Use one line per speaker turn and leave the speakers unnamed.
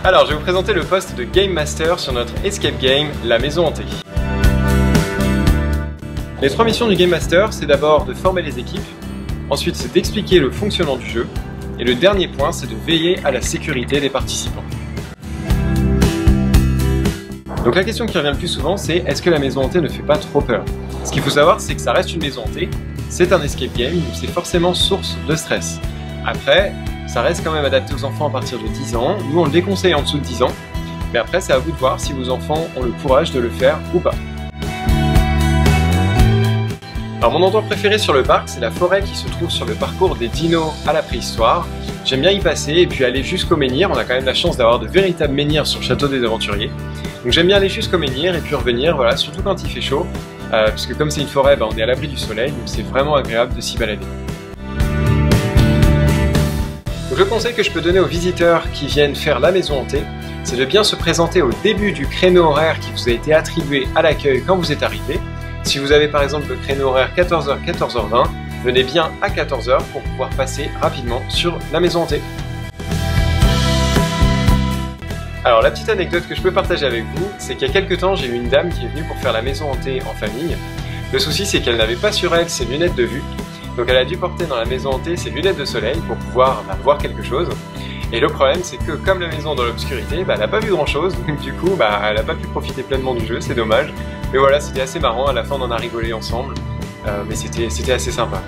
Alors, je vais vous présenter le poste de Game Master sur notre escape game, la maison hantée. Les 3 missions du Game Master, c'est d'abord de former les équipes, ensuite c'est d'expliquer le fonctionnement du jeu, et le dernier point, c'est de veiller à la sécurité des participants. Donc la question qui revient le plus souvent, c'est est-ce que la maison hantée ne fait pas trop peur? Ce qu'il faut savoir, c'est que ça reste une maison hantée, c'est un escape game, donc c'est forcément source de stress. Après, ça reste quand même adapté aux enfants à partir de 10 ans, nous on le déconseille en dessous de 10 ans, mais après c'est à vous de voir si vos enfants ont le courage de le faire ou pas. Alors mon endroit préféré sur le parc, c'est la forêt qui se trouve sur le parcours des dinos à la préhistoire. J'aime bien y passer et puis aller jusqu'au menhir, on a quand même la chance d'avoir de véritables menhirs sur le château des aventuriers. Donc j'aime bien aller jusqu'au menhir et puis revenir, voilà, surtout quand il fait chaud, puisque comme c'est une forêt, on est à l'abri du soleil, donc c'est vraiment agréable de s'y balader. Donc le conseil que je peux donner aux visiteurs qui viennent faire la maison hantée, c'est de bien se présenter au début du créneau horaire qui vous a été attribué à l'accueil quand vous êtes arrivé. Si vous avez par exemple le créneau horaire 14h, 14h20, venez bien à 14h pour pouvoir passer rapidement sur la maison hantée. Alors la petite anecdote que je peux partager avec vous, c'est qu'il y a quelques temps j'ai eu une dame qui est venue pour faire la maison hantée en famille. Le souci c'est qu'elle n'avait pas sur elle ses lunettes de vue, donc elle a dû porter dans la maison hantée ses lunettes de soleil pour pouvoir voir quelque chose. Et le problème c'est que comme la maison est dans l'obscurité, elle n'a pas vu grand chose, donc du coup elle n'a pas pu profiter pleinement du jeu, c'est dommage. Mais voilà, c'était assez marrant, à la fin on en a rigolé ensemble, mais c'était assez sympa.